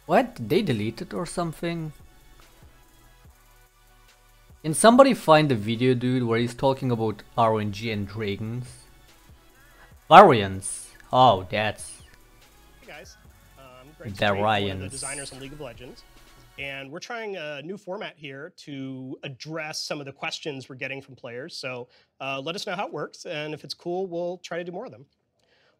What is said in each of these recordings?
What? Did they delete it or something? Can somebody find the video, dude, where he's talking about RNG and dragons? Variants. Oh, that's... Hey guys, Greg Straight, one of the designers in League of Legends. And we're trying a new format here to address some of the questions we're getting from players. So let us know how it works. And if it's cool, we'll try to do more of them.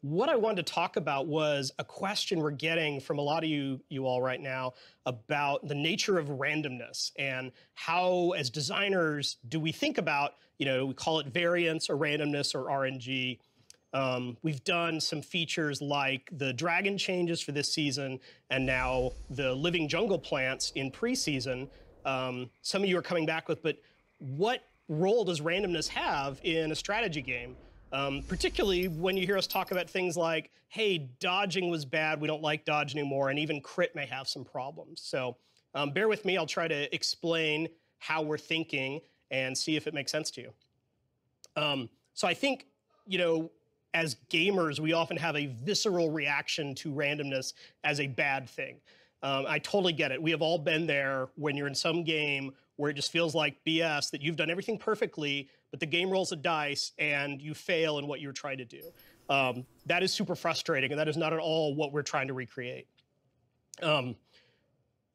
What I wanted to talk about was a question we're getting from a lot of you all right now about the nature of randomness and how, as designers, do we think about, we call it variance or randomness or RNG. We've done some features like the dragon changes for this season and now the living jungle plants in preseason. Some of you are coming back with, but what role does randomness have in a strategy game? Particularly when you hear us talk about things like, hey, dodging was bad, we don't like dodge anymore, and even crit may have some problems. So bear with me, I'll try to explain how we're thinking and see if it makes sense to you. So I think, as gamers, we often have a visceral reaction to randomness as a bad thing. I totally get it. We have all been there when you're in some game where it just feels like BS, that you've done everything perfectly, but the game rolls a dice and you fail in what you're trying to do. That is super frustrating, and that is not at all what we're trying to recreate.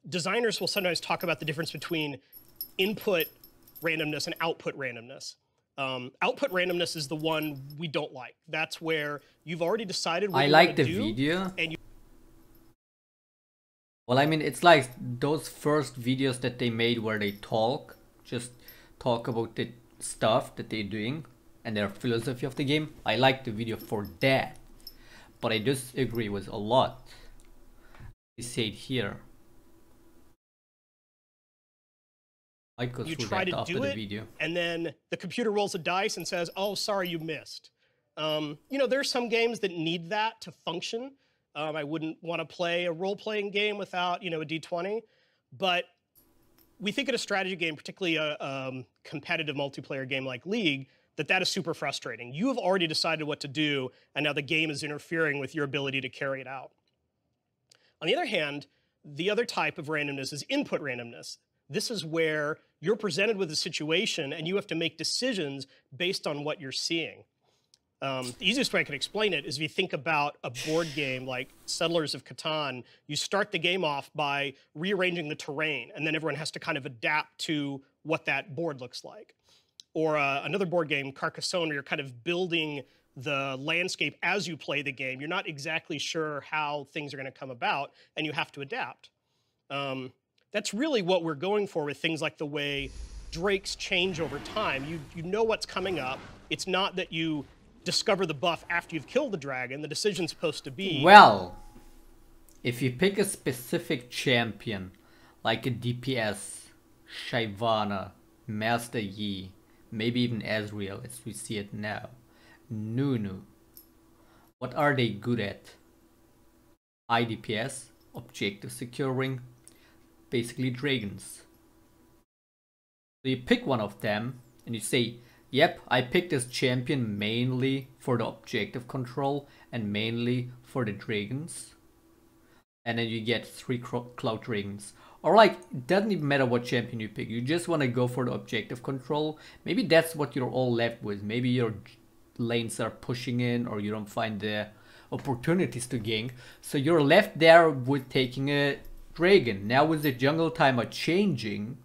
Designers will sometimes talk about the difference between input randomness and output randomness. Output randomness is the one we don't like. That's where you've already decided what you want to do. I like the video. And well, I mean, it's like those first videos that they made where they just talk about the stuff that they're doing and their philosophy of the game. I like the video for that, but I disagree with a lot they say it here. You try to do it, video. And then the computer rolls a dice and says, oh, sorry, you missed. There's some games that need that to function. I wouldn't want to play a role-playing game without, a D20. But we think in a strategy game, particularly a competitive multiplayer game like League, that is super frustrating. You have already decided what to do, and now the game is interfering with your ability to carry it out. On the other hand, the other type of randomness is input randomness. This is where you're presented with a situation and you have to make decisions based on what you're seeing. The easiest way I can explain it is if you think about a board game like Settlers of Catan, you start the game off by rearranging the terrain, and then everyone has to kind of adapt to what that board looks like. Or another board game, Carcassonne, where you're kind of building the landscape as you play the game. You're not exactly sure how things are going to come about, and you have to adapt. That's really what we're going for with things like the way drakes change over time. You know what's coming up. It's not that you discover the buff after you've killed the dragon. The decision's supposed to be... Well, if you pick a specific champion, like a DPS, Shyvana, Master Yi, maybe even Ezreal as we see it now, Nunu, what are they good at? IDPS, objective securing, basically dragons. So you pick one of them and you say, yep, I picked this champion mainly for the objective control and mainly for the dragons. And then you get 3 cloud dragons. Or like, it doesn't even matter what champion you pick. You just want to go for the objective control. Maybe that's what you're all left with. Maybe your lanes are pushing in, or you don't find the opportunities to gank. So you're left there with taking a dragon. Now with the jungle timer changing,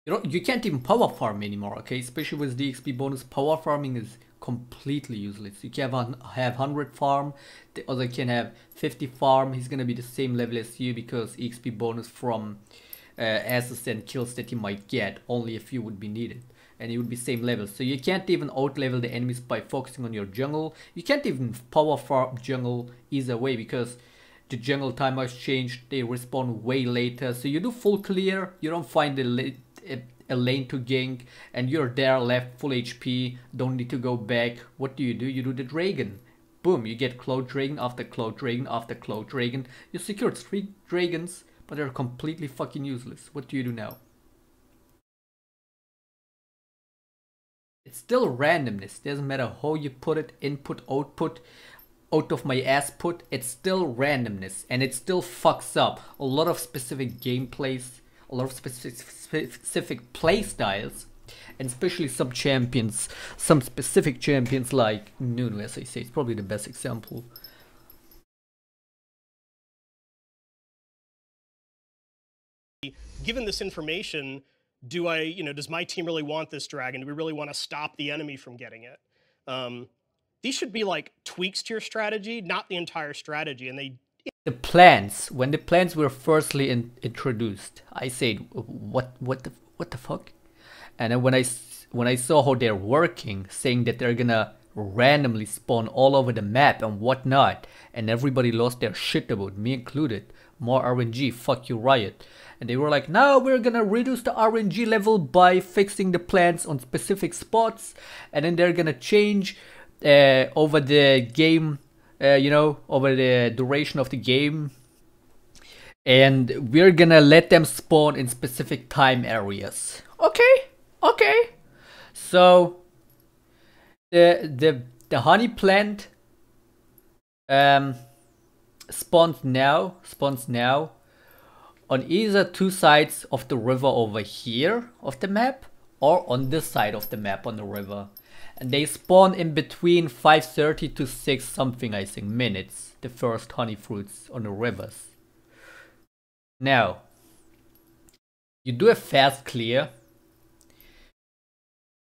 you can't even power farm anymore, okay? Especially with the XP bonus, power farming is completely useless. You can have 100 farm, the other can have 50 farm. He's gonna be the same level as you because XP bonus from assist and kills that you might get, only a few would be needed. And it would be same level. So you can't even out-level the enemies by focusing on your jungle. You can't even power farm jungle either way because the jungle timers changed, they respawn way later. So you do full clear, you don't find a lane to gank, and you're there left full HP, don't need to go back. What do? You do the dragon. Boom, you get cloud dragon after cloud dragon after cloud dragon. You secured 3 dragons, but they're completely fucking useless. What do you do now? It's still randomness, doesn't matter how you put it, input, output. out of my ass put, it's still randomness, and it still fucks up a lot of specific gameplays, a lot of specific play styles, and especially some champions, some specific champions like Nunu, as I say, it's probably the best example. Given this information, does my team really want this dragon? Do we really want to stop the enemy from getting it? These should be like tweaks to your strategy, not the entire strategy. And the plants, when the plants were firstly introduced, I said, what the fuck? And then when I saw how they're working, saying that they're gonna randomly spawn all over the map and whatnot, and everybody lost their shit about, me included. More RNG, fuck you Riot. And they were like, no, we're gonna reduce the RNG level by fixing the plants on specific spots, and then they're gonna change over the game, over the duration of the game, and we're gonna let them spawn in specific time areas. Okay. So the honey plant spawns now on either two sides of the river over here of the map, or on this side of the map on the river. And they spawn in between 5:30 to 6 something, I think, minutes, the first honey fruits on the rivers. Now, you do a fast clear.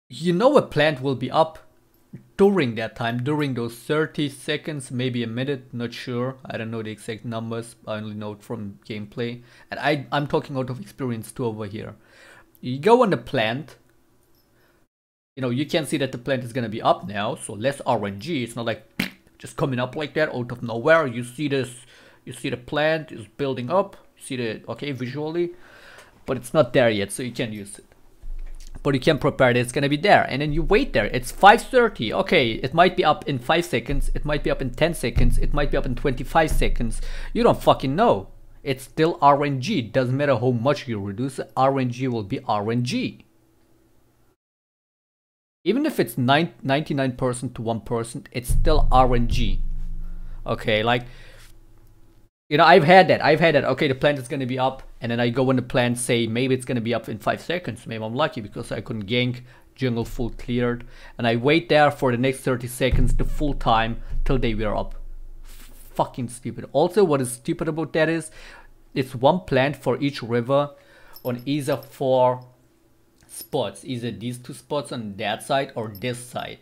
You know a plant will be up during that time, during those 30 seconds, maybe a minute, not sure. I don't know the exact numbers, I only know it from gameplay. And I'm talking out of experience too over here. You go on the plant. You can see that the plant is gonna be up now, so less RNG. It's not like just coming up like that out of nowhere. You see this, you see the plant is building up. You see the, visually, but it's not there yet, so you can't use it. But you can prepare that it's gonna be there, and then you wait there. It's 5:30. Okay, it might be up in 5 seconds, it might be up in 10 seconds, it might be up in 25 seconds. You don't fucking know. It's still RNG. Doesn't matter how much you reduce it, RNG will be RNG. Even if it's 99% to 1%, it's still RNG. Okay, like, I've had that. Okay, the plant is gonna be up, and then I go on the plant, say maybe it's gonna be up in 5 seconds. Maybe I'm lucky because I couldn't gank, jungle full cleared, and I wait there for the next 30 seconds, the full time, till they were up. Fucking stupid. Also, what is stupid about that is, it's one plant for each river on either 4 spots, either these 2 spots on that side or this side.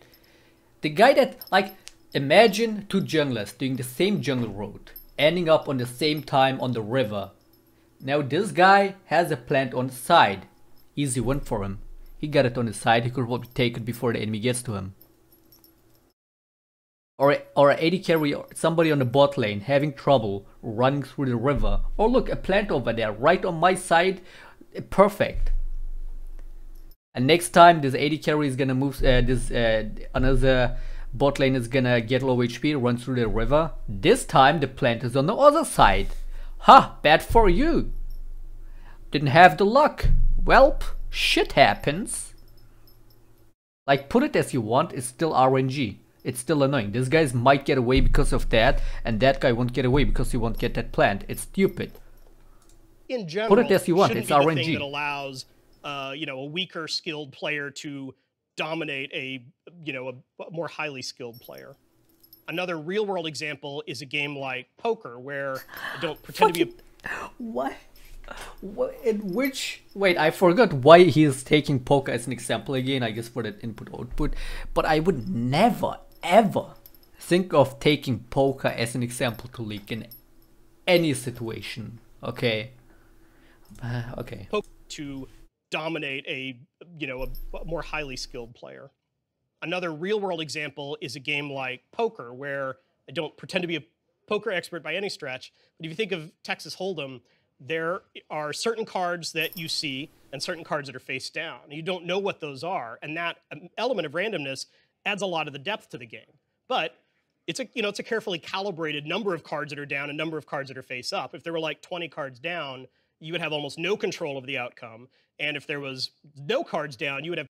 The guy that, like, imagine 2 junglers doing the same jungle road, ending up on the same time on the river. Now this guy has a plant on the side. Easy win for him. He got it on the side, he could probably take it before the enemy gets to him. Or an AD carry, or somebody on the bot lane having trouble running through the river. Oh look, a plant over there, right on my side, perfect. And next time this AD carry is gonna move, another bot lane is gonna get low HP, run through the river. This time the plant is on the other side. Ha, bad for you. Didn't have the luck. Welp, shit happens. Like, put it as you want, it's still RNG. It's still annoying. These guys might get away because of that, and that guy won't get away because he won't get that plant. It's stupid. In general, put it as you want, it's RNG. The thing that allows a weaker skilled player to dominate a more highly skilled player. Another real world example is a game like poker, where I don't pretend to be what? In which, wait, I forgot why he's taking poker as an example again, I guess for that input output, but I would never ever think of taking poker as an example to leak in any situation. Okay. Okay. To dominate a more highly skilled player. Another real world example is a game like poker, where I don't pretend to be a poker expert by any stretch, but if you think of Texas Hold'em, there are certain cards that you see and certain cards that are face down. You don't know what those are, and that element of randomness adds a lot of the depth to the game. But it's a carefully calibrated number of cards that are down and number of cards that are face up. If there were like 20 cards down, you would have almost no control of the outcome, and if there was no cards down, you would have.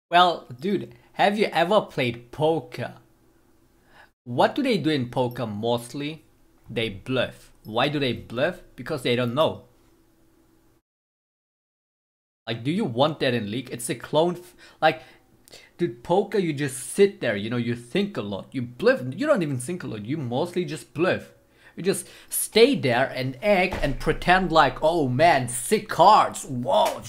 Well, dude, have you ever played poker What do they do in poker mostly? They bluff. Why do they bluff? Because they don't know. Like, do you want that in League? It's a clone. Like, dude, poker, you just sit there, you know, you think a lot. You bluff. You don't even think a lot. You mostly just bluff. You just stay there and act and pretend like, oh man, sick cards. Whoa,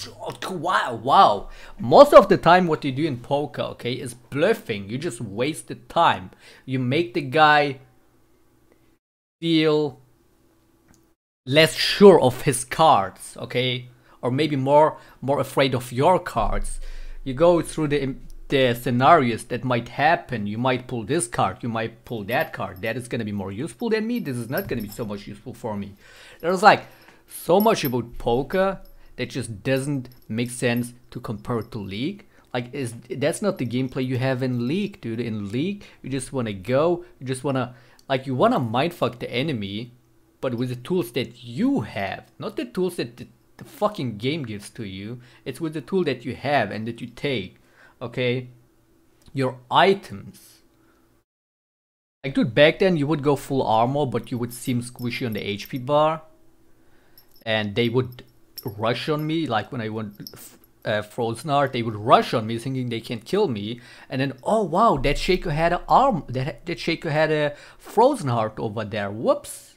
wow, wow. Most of the time what you do in poker, okay, is bluffing. You just waste the time. You make the guy feel less sure of his cards, okay? Or maybe more afraid of your cards. You go through the scenarios that might happen. You might pull this card, you might pull that card. That is gonna be more useful than me. This is not gonna be so much useful for me. There's like so much about poker that just doesn't make sense to compare to League. Like, that's not the gameplay you have in League, dude. In League, you just wanna go, you just wanna, like, you wanna mindfuck the enemy, but with the tools that you have, not the tools that the fucking game gives to you. It's with the tool that you have and that you take, okay? Your items. Like, dude, back then you would go full armor, but you would seem squishy on the HP bar. And they would rush on me, like when I went Frozen Heart, they would rush on me thinking they can kill me. And then, oh wow, that Shaker had an arm, that Shaker had a Frozen Heart over there. Whoops.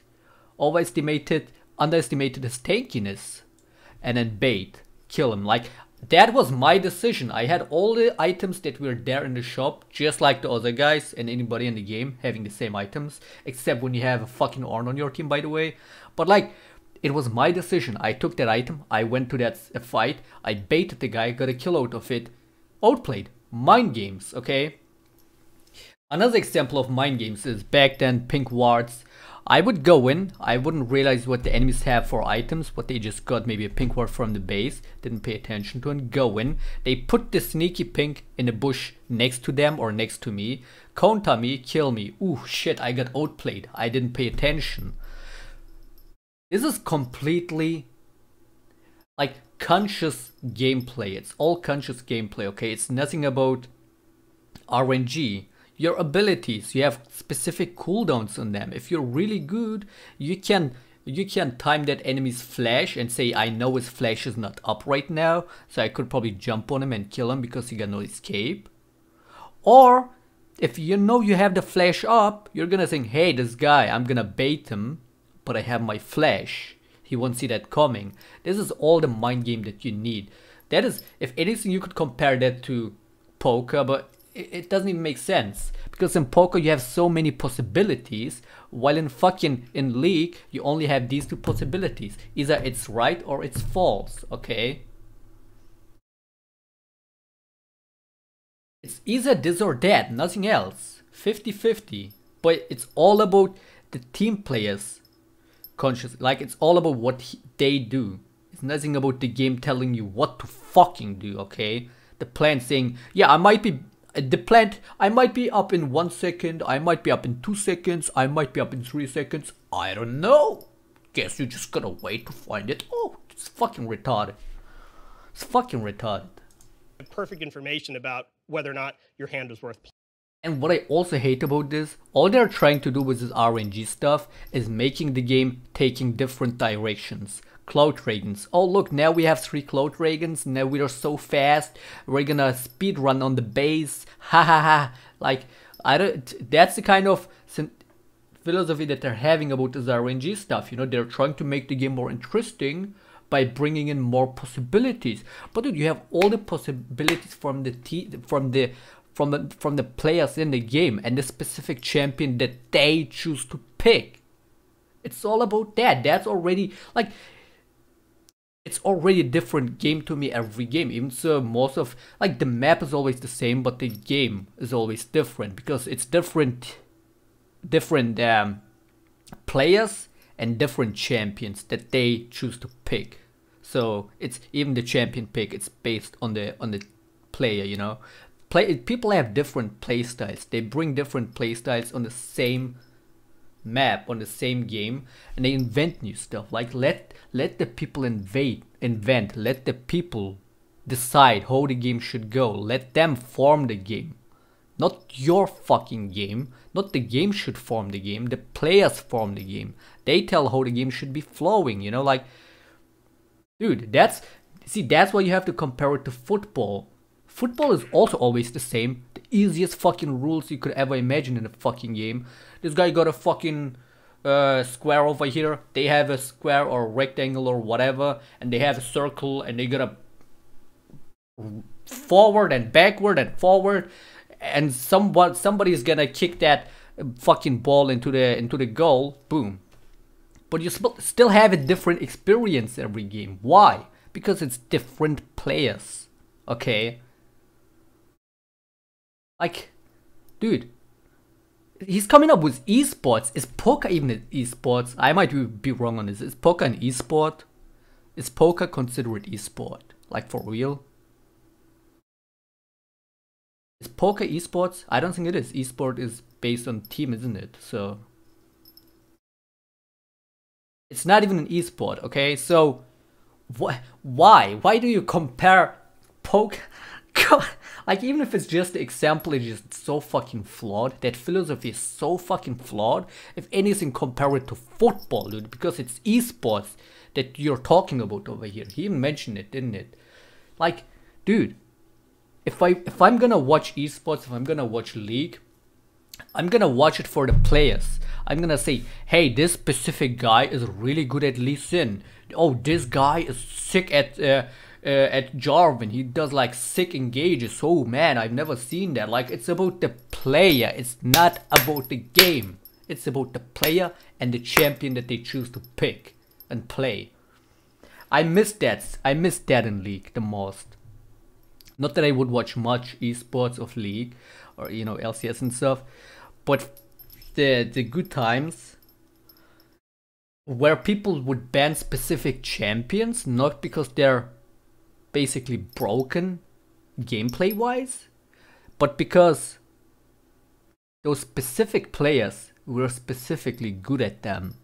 Underestimated his tankiness. And then bait, kill him. Like, that was my decision. I had all the items that were there in the shop, just like the other guys and anybody in the game having the same items, except when you have a fucking Ornn on your team, by the way. But like, it was my decision. I took that item, I went to that fight, I baited the guy, got a kill out of it. Outplayed. Mind games, okay? Another example of mind games is back then pink wards. I would go in, I wouldn't realize what the enemies have for items, what they just got, maybe a pink ward from the base, didn't pay attention to it, go in. They put the sneaky pink in a bush next to them or next to me, counter me, kill me. Ooh, shit, I got outplayed, I didn't pay attention. This is completely, like, conscious gameplay. It's all conscious gameplay, okay? It's nothing about RNG. Your abilities, you have specific cooldowns on them. If you're really good, you can time that enemy's flash and say, I know his flash is not up right now, so I could probably jump on him and kill him because he got no escape. Or if you know you have the flash up, you're gonna think, hey, this guy, I'm gonna bait him, but I have my flash. He won't see that coming. This is all the mind game that you need. That is, if anything, you could compare that to poker, but it doesn't even make sense, because in poker you have so many possibilities, while in League you only have these two possibilities. Either it's right or it's false, okay? It's either this or that, nothing else. 50-50. But it's all about the team players conscious, like it's all about what they do. It's nothing about the game telling you what to fucking do, okay? The plan saying, yeah, I might be up in 1 second, I might be up in 2 seconds, I might be up in 3 seconds, I don't know. Guess you just gotta wait to find it. Oh, it's fucking retarded. It's fucking retarded. Perfect information about whether or not your hand is worth playing. And what I also hate about this, all they're trying to do with this RNG stuff is making the game taking different directions. Cloud Dragons. Oh look, now we have 3 Cloud Dragons, now we are so fast, we're gonna speed run on the base, ha ha ha. Like, that's the kind of philosophy that they're having about this RNG stuff, you know, they're trying to make the game more interesting by bringing in more possibilities. But dude, you have all the possibilities from the players in the game and the specific champion that they choose to pick. It's all about that. That's already, like, it's already a different game to me every game. Even so, most of, like, the map is always the same, but the game is always different because it's different players and different champions that they choose to pick. So it's even the champion pick, it's based on the player, you know. People have different play styles. They bring different play styles on the same map, on the same game, and they invent new stuff. Like, let the people invent, let the people decide how the game should go, let them form the game. Not your fucking game. Not the game should form the game. The players form the game. They tell how the game should be flowing, you know, like, dude, that's why you have to compare it to football. Football is also always the same. The easiest fucking rules you could ever imagine in a fucking game. This guy got a fucking square over here. They have a square or rectangle or whatever, and they have a circle, and they gotta forward and backward and forward, and somebody's gonna kick that fucking ball into the goal. Boom. But you still have a different experience every game. Why? Because it's different players. Okay. Like, dude, he's coming up with esports. Is poker even an esports? I might be wrong on this. Is poker an esport? Is poker considered esport? Like, for real? Is poker esports? I don't think it is. Esport is based on team, isn't it? So it's not even an esport, okay? So why? Why do you compare poker? God, like, even if it's just the example, it's just so fucking flawed. That philosophy is so fucking flawed. If anything, compare it to football, dude, because it's esports that you're talking about over here. He even mentioned it, didn't it? Like, dude, if I'm gonna watch esports, if I'm gonna watch League, I'm gonna watch it for the players. I'm gonna say, hey, this specific guy is really good at Lee Sin. Oh, this guy is sick at Jarvan. He does like sick engages. Oh man, I've never seen that. Like, it's about the player. It's not about the game. It's about the player and the champion that they choose to pick and play. I miss that. I miss that in League the most. Not that I would watch much esports of League or, you know, LCS and stuff, but the good times where people would ban specific champions, not because they're basically broken gameplay wise, but because those specific players were specifically good at them.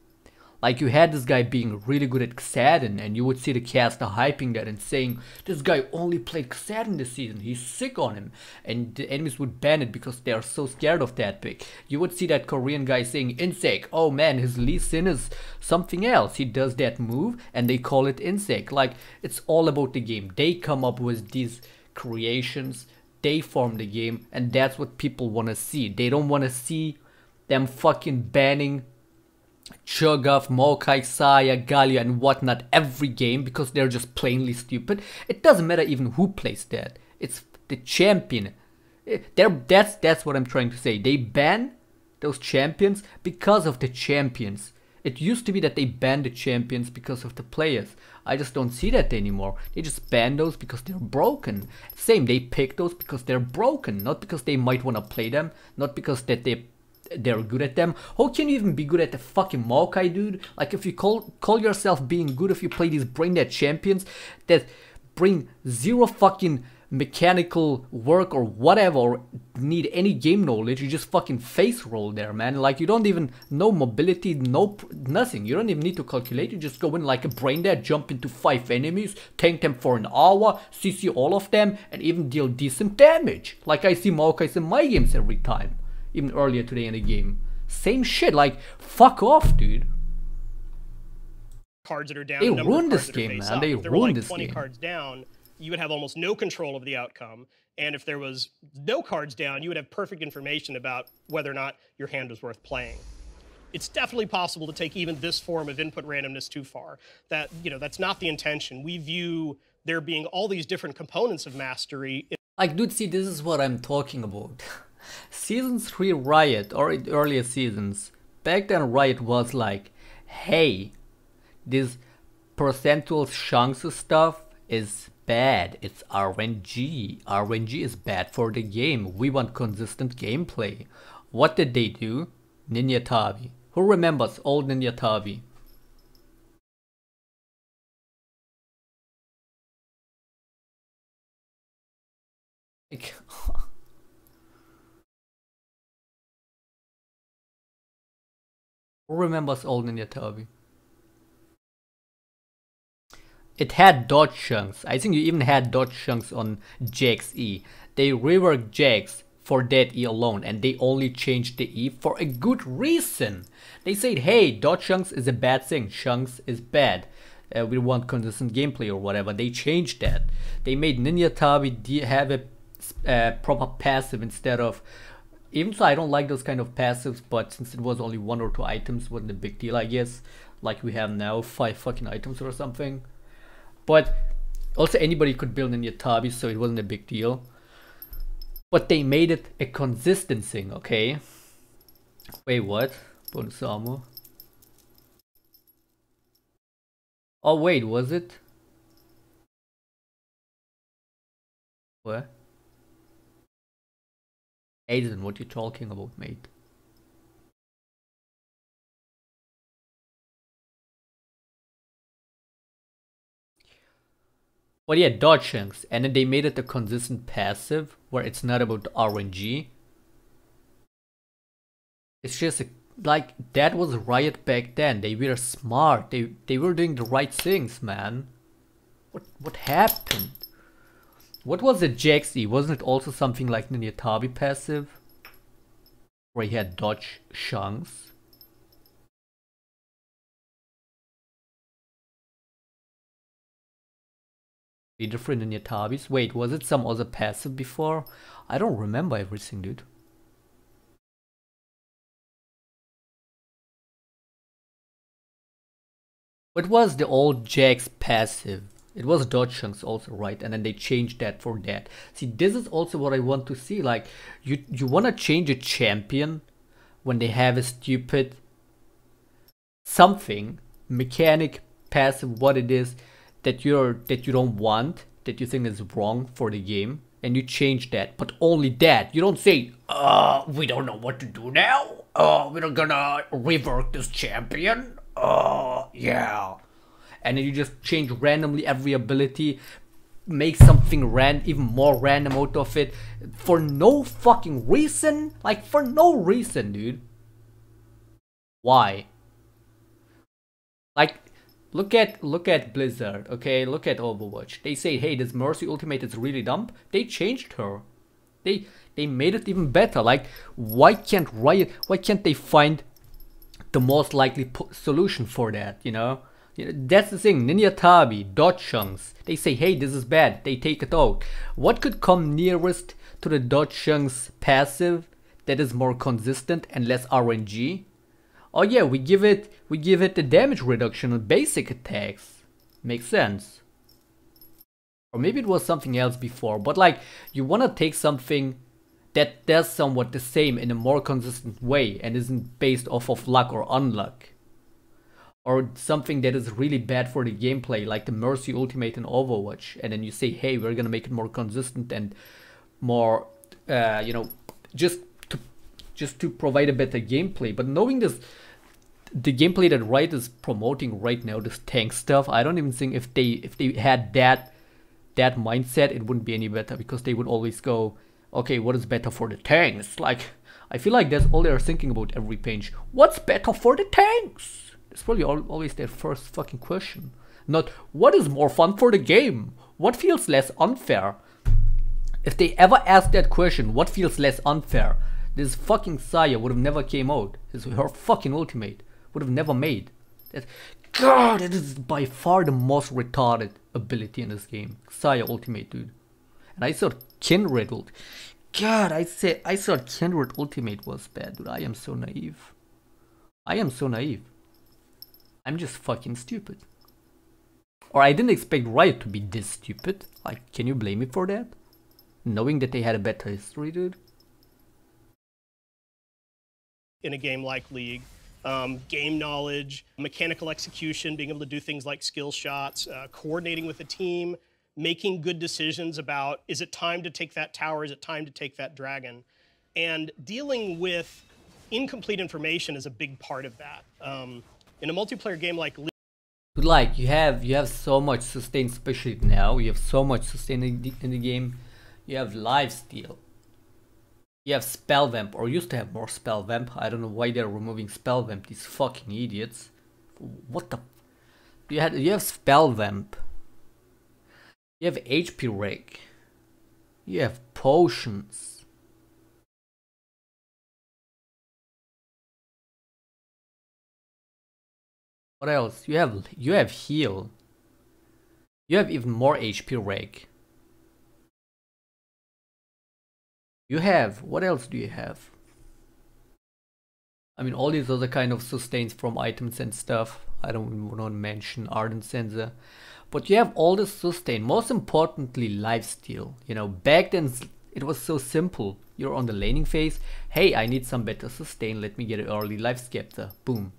Like, you had this guy being really good at Xaden, and you would see the caster hyping that and saying, this guy only played Xaden this season, he's sick on him. And the enemies would ban it because they are so scared of that pick. You would see that Korean guy saying, Insec, oh man, his Lee Sin is something else. He does that move, and they call it Insec. Like, it's all about the game. They come up with these creations, they form the game, and that's what people want to see. They don't want to see them fucking banning Cho'Gath, Maokai, Saya, Galio and whatnot every game because they're just plainly stupid. It doesn't matter even who plays that. It's the champion. That's what I'm trying to say. They ban those champions because of the champions. It used to be that they banned the champions because of the players. I just don't see that anymore. They just ban those because they're broken. Same, they pick those because they're broken, not because they might want to play them, not because that they're good at them. How can you even be good at the fucking Maokai, dude? Like, if you call yourself being good if you play these brain dead champions that bring zero fucking mechanical work or whatever, or need any game knowledge, you just fucking face roll there, man. Like, you don't even know mobility, nothing. You don't even need to calculate. You just go in like a brain dead, jump into 5 enemies, tank them for an hour, CC all of them, and even deal decent damage. Like I see Maokais in my games every time. Even earlier today in the game. Same shit, like, fuck off, dude. Cards that are down. They ruined this game, man. They ruined this game. If there were like 20 cards down, you would have almost no control of the outcome. And if there was no cards down, you would have perfect information about whether or not your hand was worth playing. It's definitely possible to take even this form of input randomness too far. That, you know, that's not the intention. We view there being all these different components of mastery. Like, dude, see, this is what I'm talking about. Season 3 Riot, or in earlier seasons, back then Riot was like, hey, this percentual chunks of stuff is bad. It's RNG. RNG is bad for the game. We want consistent gameplay. What did they do? Ninja Tabi. Who remembers old Ninja Tabi? Who remembers old Ninja Tabi? It had dodge chunks. I think you even had dodge chunks on Jax E. They reworked Jax, for that E alone, and they only changed the E for a good reason. They said, hey, dodge chunks is a bad thing, chunks is bad. We want consistent gameplay or whatever. They changed that. They made Ninja Tabi have a proper passive instead of, even so I don't like those kind of passives, but since it was only 1 or 2 items, wasn't a big deal, I guess. Like we have now 5 fucking items or something. But also anybody could build Ninja Tabi, so it wasn't a big deal. But they made it a consistent thing, okay? Wait, what? Bonus armor. Oh wait, was it? What? Aiden, what you talking about, mate? But yeah, dodge chunks, and then they made it a consistent passive where it's not about the RNG. It's just like that was Riot back then. They were smart. They were doing the right things, man. What happened? What was the Jaxi? Wasn't it also something like Ninja Tabi passive? Where he had dodge chunks? The different Ninja Tabis? Wait, was it some other passive before? I don't remember everything, dude. What was the old Jax passive? It was dodge chunks also, right? And then they changed that for that. See, this is also what I want to see. Like, you want to change a champion when they have a stupid something, mechanic, passive, what it is that you don't want, that you think is wrong for the game, and you change that. But only that. You don't say, we don't know what to do now. We're gonna rework this champion. Yeah. And then you just change randomly every ability, make something even more random out of it, for no fucking reason. Like, for no reason, dude. Why? Like, look at Blizzard, okay? Look at Overwatch. They say, hey, this Mercy ultimate is really dumb. They changed her. They made it even better. Like, why can't they find the most likely solution for that, you know? That's the thing. Ninja Tabi, dodge chunks. They say, hey, this is bad. They take it out. What could come nearest to the dodge chunks passive that is more consistent and less RNG? Oh yeah, we give it the damage reduction on basic attacks. Makes sense. Or maybe it was something else before. But like, you wanna take something that does somewhat the same in a more consistent way and isn't based off of luck or unluck. Or something that is really bad for the gameplay, like the Mercy ultimate in Overwatch, and then you say, hey, we're gonna make it more consistent and more, you know, just to provide a better gameplay. But knowing this, the gameplay that Riot is promoting right now, this tank stuff, I don't even think if they had that mindset, it wouldn't be any better, because they would always go, okay, what is better for the tanks? Like, I feel like that's all they're thinking about every page. What's better for the tanks? It's probably always their first fucking question. Not, what is more fun for the game? What feels less unfair? If they ever asked that question, what feels less unfair? This fucking Saya would have never came out. Her fucking ultimate would have never made. God, it is by far the most retarded ability in this game. Saya ultimate, dude. And I thought Kindred God, I thought Kindred ultimate was bad, dude. I am so naive. I'm just fucking stupid. Or I didn't expect Riot to be this stupid. Like, can you blame me for that? Knowing that they had a better history, dude. In a game like League, game knowledge, mechanical execution, being able to do things like skill shots, coordinating with a team, making good decisions about, is it time to take that tower? Is it time to take that dragon? And dealing with incomplete information is a big part of that. In a multiplayer game like League, like you have so much sustain, especially now. You have so much sustain in the game. You have lifesteal. You have spell vamp, or used to have more spell vamp. I don't know why they're removing spell vamp. These fucking idiots. What the? You have spell vamp. You have HP reg. You have potions. What else? You have heal. You have even more HP reg. You have, what else do you have? I mean, all these other kind of sustains from items and stuff. I don't want to mention Ardent Sensor. But you have all this sustain. Most importantly, lifesteal. You know, back then it was so simple. You're on the laning phase. Hey, I need some better sustain. Let me get an early life scepter. Boom.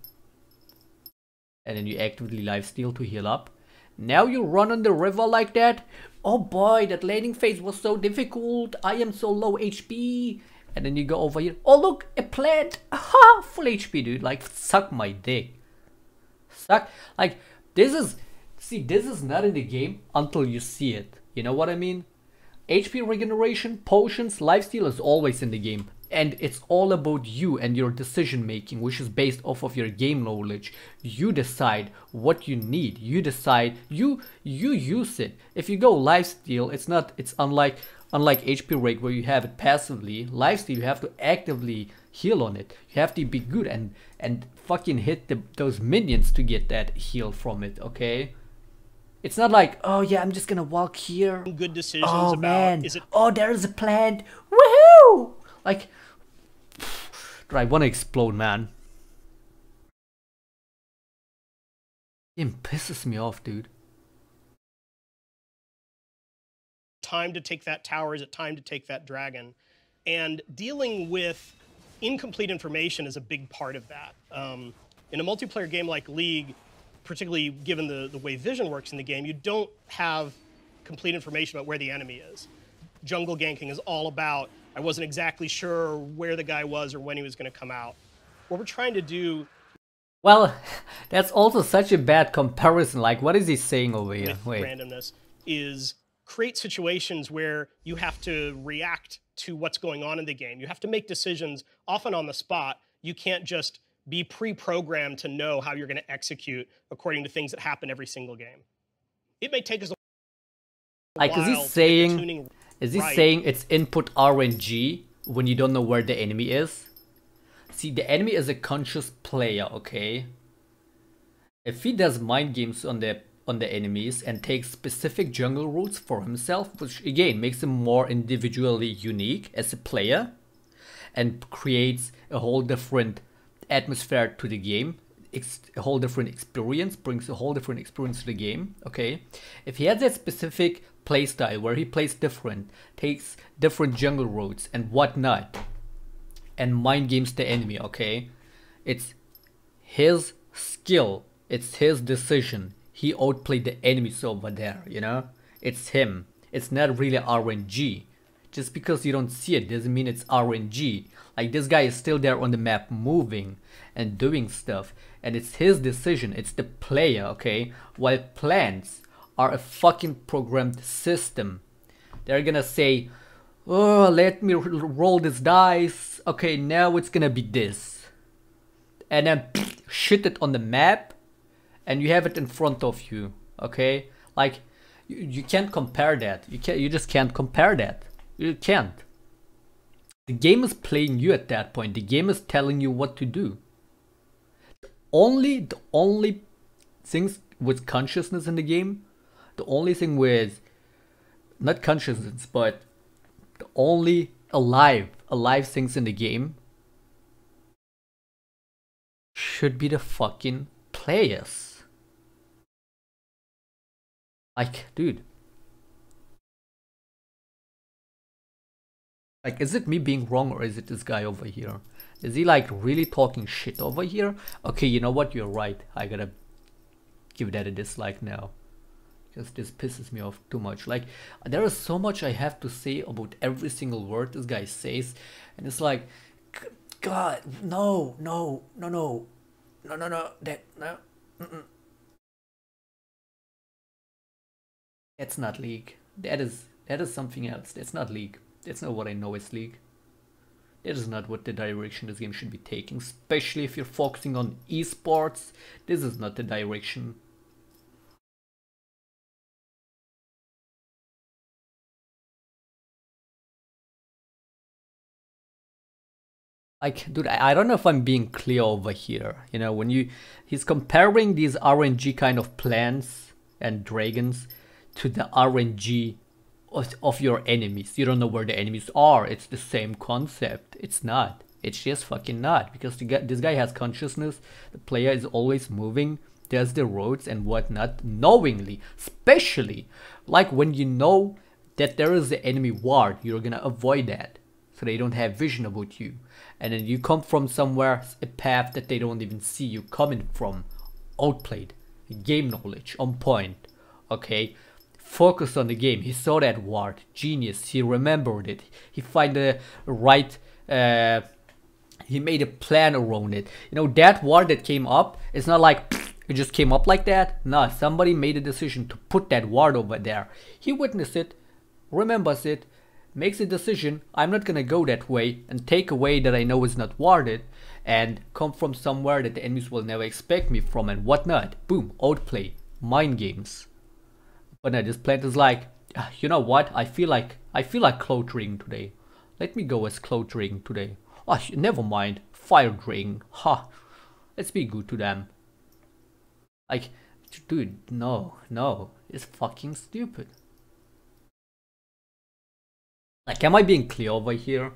And then you actively lifesteal to heal up. Now you run on the river like that. Oh boy, that laning phase was so difficult. I am so low HP. And then you go over here. Oh look, a plant. Aha, full HP, dude. Like, suck my dick. Suck. Like, this is... See, this is not in the game until you see it. You know what I mean? HP regeneration, potions, lifesteal is always in the game. And it's all about you and your decision making, which is based off of your game knowledge. You decide what you need. You decide, you use it. If you go lifesteal, it's unlike HP reg where you have it passively. Lifesteal, you have to actively heal on it. You have to be good and fucking hit those minions to get that heal from it, okay? It's not like, oh yeah, I'm just gonna walk here. Good decisions oh, about, man. Is it... Oh, there's a plant. Woohoo! Like, I wanna explode, man. It pisses me off, dude. Time to take that tower? Is it time to take that dragon? And dealing with incomplete information is a big part of that. In a multiplayer game like League, particularly given the way vision works in the game, you don't have complete information about where the enemy is. Jungle ganking is all about, I wasn't exactly sure where the guy was or when he was going to come out. What we're trying to do... Well, that's also such a bad comparison. Like, what is he saying over here? With randomness is create situations where you have to react to what's going on in the game. You have to make decisions often on the spot. You can't just be pre-programmed to know how you're going to execute according to things that happen every single game. It may take us a while. Like, is he saying it's input RNG when you don't know where the enemy is? See, the enemy is a conscious player, okay? If he does mind games on the enemies and takes specific jungle routes for himself, which again makes him more individually unique as a player and creates a whole different atmosphere to the game, a whole different experience, brings a whole different experience to the game, okay? If he has that specific playstyle where he plays different, takes different jungle routes and whatnot, and mind games the enemy, okay? It's his skill, it's his decision. He outplayed the enemies over there, you know? It's him. It's not really RNG. Just because you don't see it doesn't mean it's RNG. Like, this guy is still there on the map moving and doing stuff. And it's his decision. It's the player, okay? While plants are a fucking programmed system. They're gonna say, oh, let me roll this dice. Okay, now it's gonna be this. And then shit it on the map. And you have it in front of you, okay? Like, you can't compare that. You just can't compare that. You can't. The game is playing you at that point. The game is telling you what to do. The only things with consciousness in the game, the only thing with, not consciousness, but the only alive things in the game should be the fucking players. Like, dude. Like, is it me being wrong or is it this guy over here? Is he like really talking shit over here? Okay, you know what? You're right. I gotta give that a dislike now. Because this pisses me off too much. Like, there is so much I have to say about every single word this guy says. And it's like, God, no. That, no. That's not League. That is something else. That's not League. That's not what I know as League. That is not what the direction this game should be taking, especially if you're focusing on esports. This is not the direction Like, dude, I don't know if I'm being clear over here. You know, when he's comparing these RNG kind of plants and dragons to the RNG of your enemies. You don't know where the enemies are. It's the same concept. It's not. It's just fucking not. Because this guy has consciousness. The player is always moving. There's the roads and whatnot knowingly. Especially like when you know that there is the enemy ward, you're gonna avoid that. So they don't have vision about you. And then you come from somewhere, a path that they don't even see you coming from. Outplayed. Game knowledge. On point. Okay. Focus on the game. He saw that ward. Genius. He remembered it. He find the right... he made a plan around it. You know, that ward that came up, it's not like... it just came up like that. Nah, somebody made a decision to put that ward over there. He witnessed it. Remembers it. Makes a decision, I'm not gonna go that way and take a way that I know is not warded and come from somewhere that the enemies will never expect me from and whatnot. Boom, outplay, mind games. But no, this plant is like, you know what? I feel like Cloud Dragon today. Let me go as Cloud Dragon today. Oh, never mind, Fire Dragon. Ha, let's be good to them. Like, dude, no, it's fucking stupid. Like, am I being clear over here?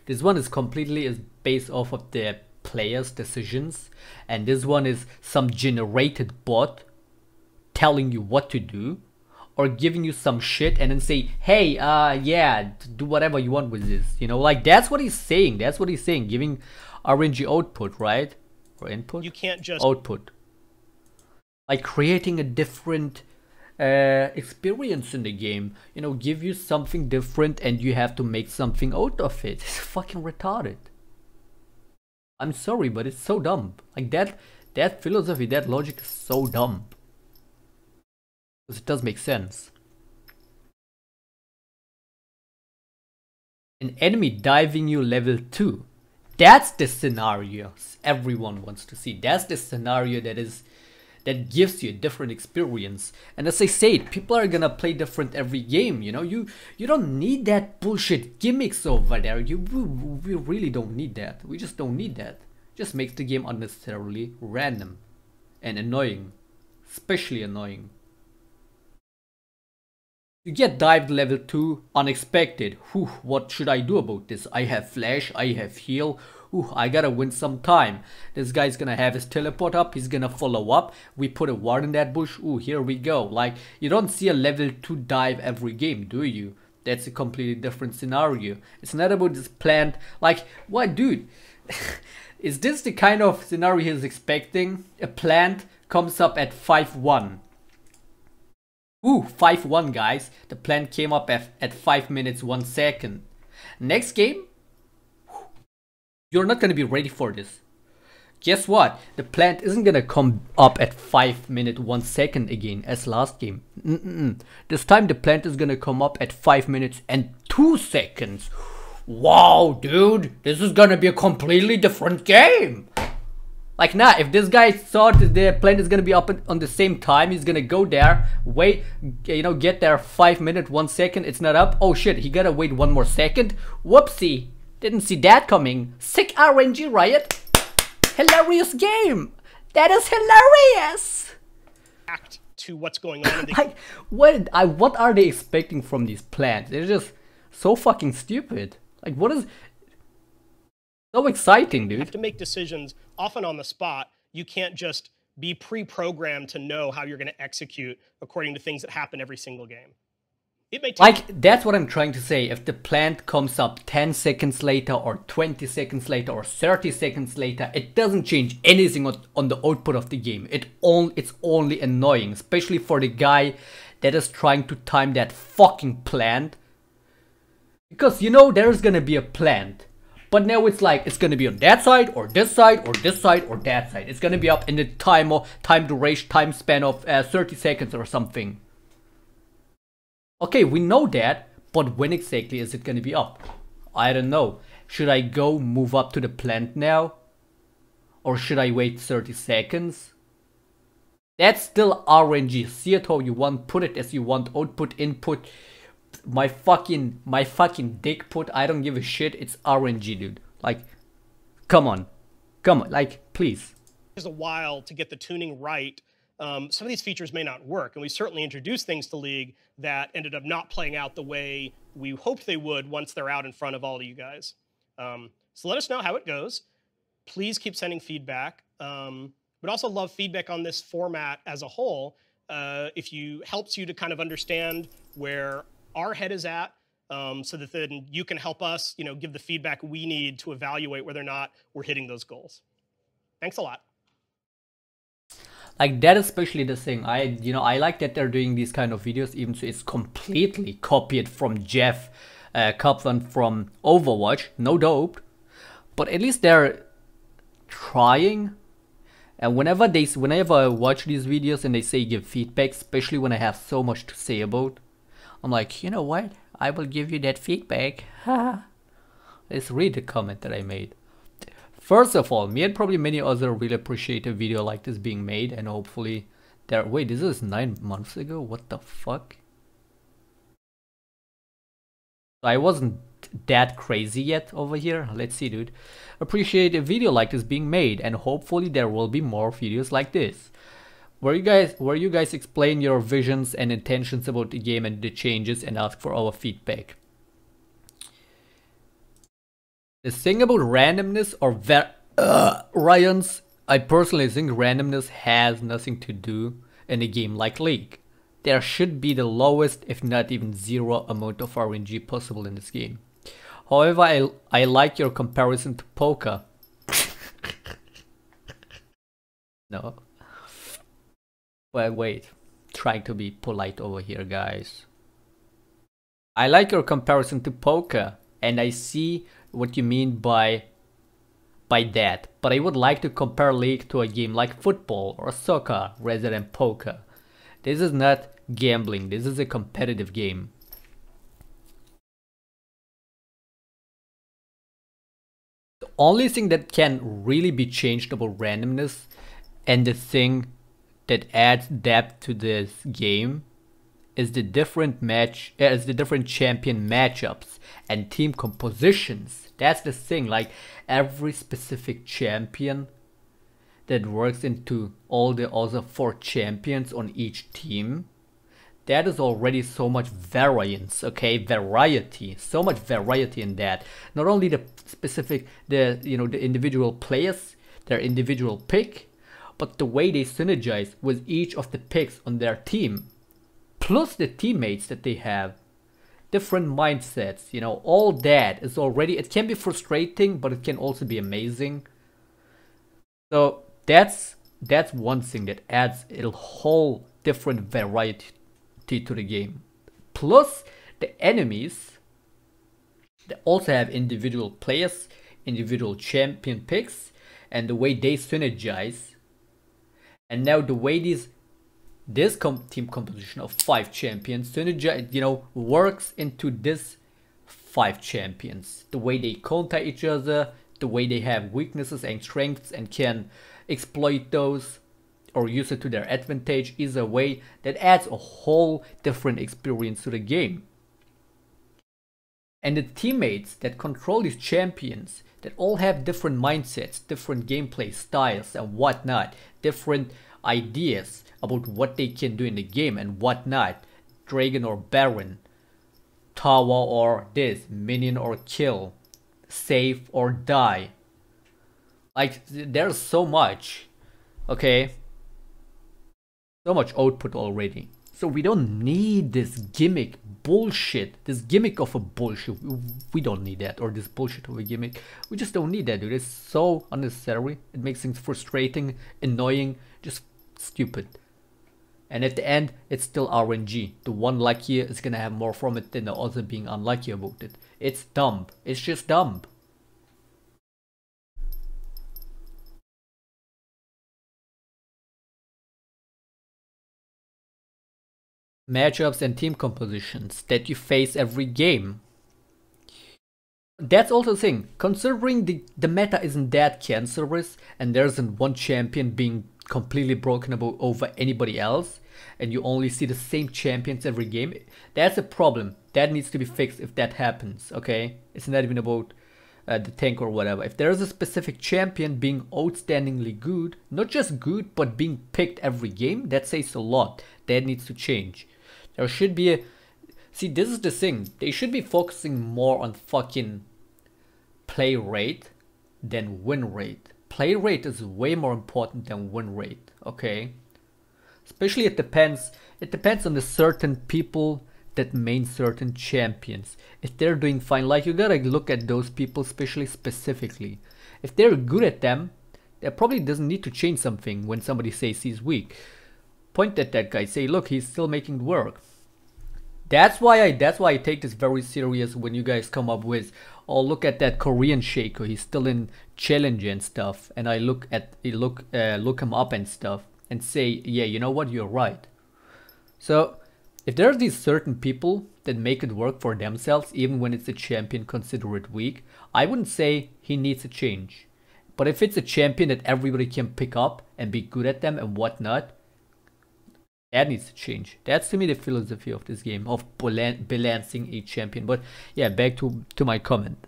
This one is completely based off of the player's decisions, and this one is some generated bot telling you what to do, or giving you some shit and then say, hey, yeah, do whatever you want with this. You know, like, that's what he's saying. That's what he's saying, giving RNG output, right? Or input? You can't just... output. Like, creating a different... experience in the game, you know, give you something different and you have to make something out of it. It's fucking retarded. I'm sorry, but it's so dumb. Like that philosophy, that logic is so dumb. Because it does make sense. An enemy diving you level 2. That's the scenario everyone wants to see. That's the scenario that gives you a different experience. And as I said, people are gonna play different every game, you know. You don't need that bullshit gimmicks over there. We really don't need that. We just don't need that. It just makes the game unnecessarily random and annoying. Especially annoying. You get dived level 2 unexpected. Whew, what should I do about this? I have flash, I have heal. Ooh, I gotta win some time. This guy's gonna have his teleport up. He's gonna follow up. We put a ward in that bush. Ooh, here we go. Like, you don't see a level 2 dive every game, do you? That's a completely different scenario. It's not about this plant. Like, what, dude? Is this the kind of scenario he's expecting? A plant comes up at 5-1. Ooh, 5-1, guys. The plant came up at 5 minutes 1 second. Next game, you're not gonna be ready for this. Guess what? The plant isn't gonna come up at 5 minutes 1 second again as last game. This time the plant is gonna come up at 5 minutes and 2 seconds. Wow, dude, this is gonna be a completely different game. Like, nah, if this guy thought the plant is gonna be up on the same time, he's gonna go there, wait, you know, get there 5 minutes 1 second, it's not up. Oh shit, he gotta wait 1 more second. Whoopsie. Didn't see that coming. Sick RNG, Riot. Hilarious game. That is hilarious. Act to what's going on. Like, what are they expecting from these plants? They're just so fucking stupid. Like, what is so exciting, dude? You have to make decisions often on the spot. You can't just be pre-programmed to know how you're going to execute according to things that happen every single game. It may take... Like, that's what I'm trying to say. If the plant comes up 10 seconds later or 20 seconds later or 30 seconds later, it doesn't change anything on the output of the game. It's only annoying, especially for the guy that is trying to time that fucking plant. Because, you know, there's gonna be a plant. But now it's like, it's gonna be on that side, or this side, or this side, or that side. It's gonna be up in the time duration, time span of 30 seconds or something. Okay, we know that, but when exactly is it gonna be up? I don't know. Should I go move up to the plant now? Or should I wait 30 seconds? That's still RNG. See it how you want, put it as you want, output, input. My fucking dick put, I don't give a shit, it's RNG, dude. Like, Come on. Come on, like, please. It's a while to get the tuning right. Some of these features may not work, and we certainly introduced things to League that ended up not playing out the way we hoped they would once they're out in front of all of you guys. So let us know how it goes. Please keep sending feedback. We'd also love feedback on this format as a whole. If you helps you to kind of understand where our head is at, so that then you can help us, give the feedback we need to evaluate whether or not we're hitting those goals. Thanks a lot. Like, that especially the thing. I like that they're doing these kind of videos, even though it's completely copied from Jeff Kaplan from Overwatch. No dope, but at least they're trying. And whenever I watch these videos and they say give feedback, especially when I have so much to say about, I'm like, you know what? I will give you that feedback. Let's read the comment that I made. First of all, me and probably many others really appreciate a video like this being made, and hopefully wait, this is 9 months ago? What the fuck? I wasn't that crazy yet over here. Let's see, dude. Appreciate a video like this being made, and hopefully there will be more videos like this where you guys explain your visions and intentions about the game and the changes and ask for our feedback. The thing about randomness or variance, I personally think randomness has nothing to do in a game like League. There should be the lowest, if not even zero, amount of RNG possible in this game. However, I like your comparison to poker. No. Well, wait. Trying to be polite over here, guys. I like your comparison to poker, and I see what you mean by that. But I would like to compare League to a game like football or soccer rather than poker. This is not gambling. This is a competitive game. The only thing that can really be changed about randomness, and the thing that adds depth to this game, is the different champion matchups and team compositions. That's the thing. Like, every specific champion that works into all the other 4 champions on each team, that is already so much variance, okay? Variety, so much variety in that. Not only the specific, the individual players, their individual pick, but the way they synergize with each of the picks on their team, plus the teammates that they have, different mindsets, all that is already, it can be frustrating, but it can also be amazing. So that's one thing that adds a whole different variety to the game. Plus the enemies, they also have individual players, individual champion picks, and the way they synergize. And now the way this team composition of 5 champions synergize, works into this 5 champions. The way they counter each other, the way they have weaknesses and strengths and can exploit those or use it to their advantage is a way that adds a whole different experience to the game. And the teammates that control these champions, that all have different mindsets, different gameplay styles and whatnot, different ideas about what they can do in the game and whatnot. Dragon or Baron, tower or this, minion or kill, save or die. Like, there's so much, okay? So much output already. So we don't need this gimmick bullshit, this gimmick of a bullshit. We don't need that, or this bullshit of a gimmick. We just don't need that, dude. It's so unnecessary. It makes things frustrating, annoying, just stupid. And at the end, it's still RNG. The one luckier is gonna have more from it than the other being unlucky about it. It's dumb. It's just dumb. Matchups and team compositions that you face every game. That's also the thing. Considering the meta isn't that cancerous and there isn't one champion being completely broken over anybody else, and you only see the same champions every game, that's a problem. That needs to be fixed if that happens, okay? It's not even about the tank or whatever. If there's a specific champion being outstandingly good, not just good, but being picked every game, that says a lot. That needs to change. There should be a... See, this is the thing. They should be focusing more on fucking play rate than win rate. Play rate is way more important than win rate, okay? Especially it depends on the certain people that main certain champions. If they're doing fine, like you gotta look at those people specifically. If they're good at them, that probably doesn't need to change something when somebody says he's weak. Point at that guy, say look, he's still making it work. That's why I take this very serious when you guys come up with, oh look at that Korean shaker, he's still in challenge and stuff, and I look him up and stuff and say, yeah, you know what, you're right. So if there are these certain people that make it work for themselves, even when it's a champion considered weak, I wouldn't say he needs a change. But if it's a champion that everybody can pick up and be good at them and whatnot, that needs to change. That's to me the philosophy of this game, of balancing a champion. But yeah, back to my comment.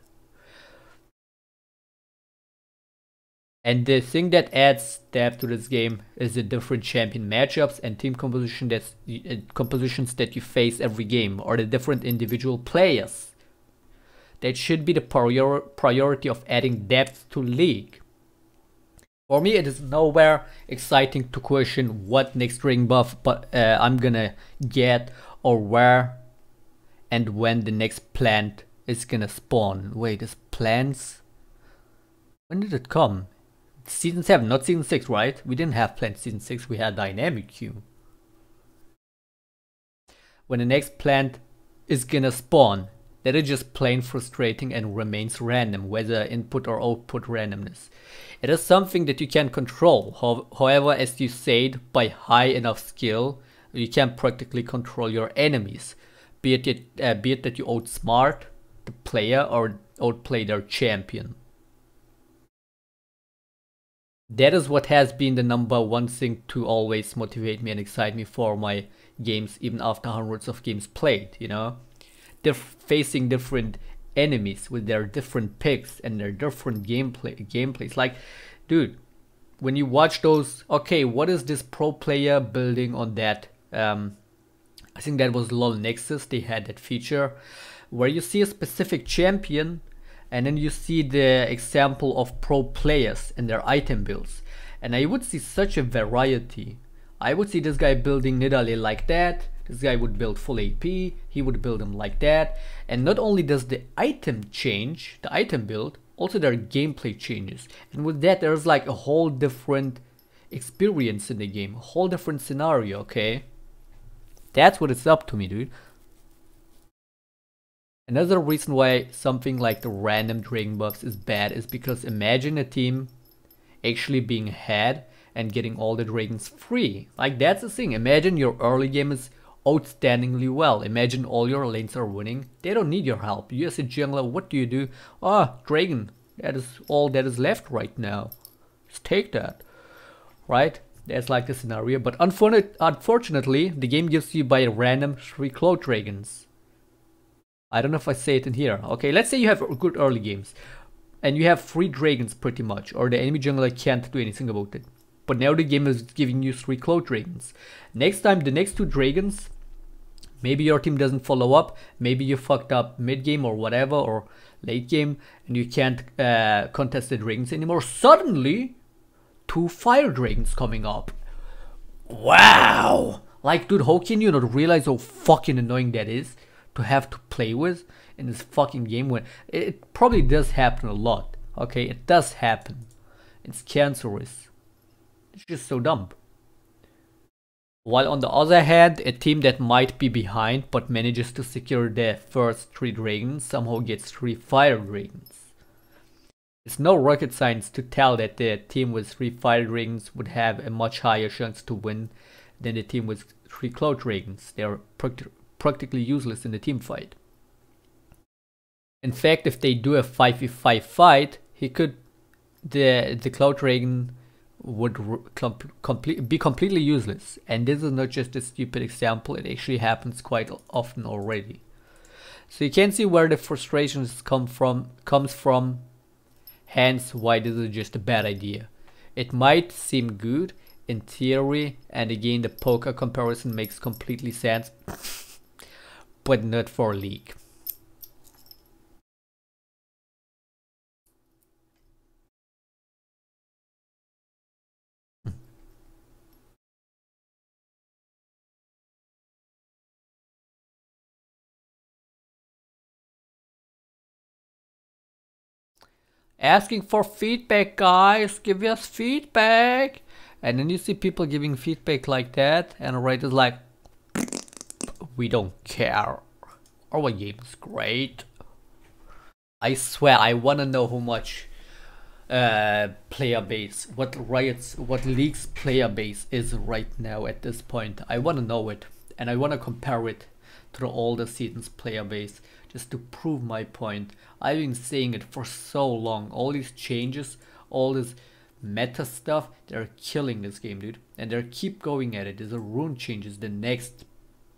And the thing that adds depth to this game is the different champion matchups and team compositions that you face every game, or the different individual players. That should be the priority of adding depth to League. For me, it is nowhere exciting to question what next dragon buff I'm gonna get, or where and when the next plant is gonna spawn. Wait, is plants? When did it come? Season 7, not Season 6, right? We didn't have plants Season 6, we had dynamic queue. When the next plant is gonna spawn, that is just plain frustrating and remains random, whether input or output randomness. It is something that you can control. However, as you said, by high enough skill, you can practically control your enemies. Be it that you outsmart the player or outplay their champion. That is what has been the #1 thing to always motivate me and excite me for my games, even after hundreds of games played, you know? They're facing different enemies with their different picks and their different gameplays. Like, dude, when you watch those, okay, what is this pro player building on that? I think that was LoL Nexus. They had that feature where you see a specific champion and then you see the example of pro players and their item builds. And I would see such a variety. I would see this guy building Nidalee like that. This guy would build full AP, he would build them like that. And not only does the item change, the item build, also their gameplay changes. And with that, there's like a whole different experience in the game, a whole different scenario, okay? That's what it's up to me, dude. Another reason why something like the random dragon buffs is bad is because imagine a team actually being ahead and getting all the dragons free. Like, that's the thing. Imagine your early game is outstandingly well. Imagine all your lanes are winning. They don't need your help. You as a jungler, what do you do? Ah, dragon. That is all that is left right now. Just take that. Right? That's like the scenario. But unfortunately, the game gives you by random 3 cloud dragons. I don't know if I say it in here. Okay, let's say you have good early games. And you have 3 dragons pretty much. Or the enemy jungler can't do anything about it. But now the game is giving you 3 cloud dragons. Next time, the next 2 dragons, maybe your team doesn't follow up. Maybe you fucked up mid game or whatever, or late game, and you can't contest the dragons anymore. Suddenly, 2 fire dragons coming up. Wow! Like, dude, how can you not realize how fucking annoying that is to have to play with in this fucking game? When it probably does happen a lot. Okay, it does happen. It's cancerous. It's just so dumb. While on the other hand, a team that might be behind but manages to secure their first 3 dragons somehow gets 3 fire dragons. It's no rocket science to tell that the team with 3 fire dragons would have a much higher chance to win than the team with 3 cloud dragons. They are practically useless in the team fight. In fact, if they do a 5v5 fight, the cloud dragon would be completely useless. And this is not just a stupid example, it actually happens quite often already. So you can see where the frustrations comes from Hence why this is just a bad idea. It might seem good in theory, and again the poker comparison makes completely sense, but not for League. Asking for feedback, guys, give us feedback. And then you see people giving feedback like that, and Reddit is like, we don't care. Our game is great. I swear, I wanna know how much player base, what League's player base is right now at this point. I wanna know it, and I wanna compare it to the older seasons player base, just to prove my point. I've been saying it for so long. All these changes, all this meta stuff, they're killing this game, dude. And they keep going at it. There's a rune change is the next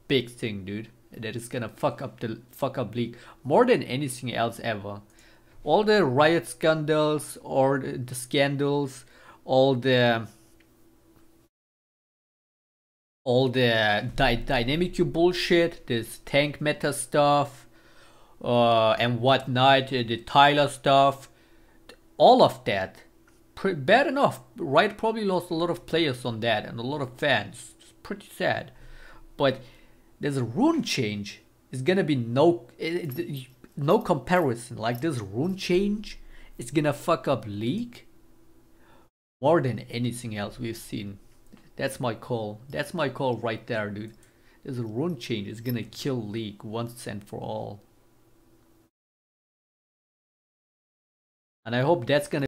big thing, dude. That is gonna fuck up League more than anything else ever. All the riot scandals, or the scandals, all the dynamic queue bullshit, this tank meta stuff, and whatnot, the Tyler stuff, all of that, bad enough. Riot probably lost a lot of players on that and a lot of fans. It's pretty sad. But there's a rune change. It's gonna be no comparison. Like this rune change is gonna fuck up League more than anything else we've seen. That's my call. That's my call right there, dude. This rune change is gonna kill League once and for all. And I hope that's gonna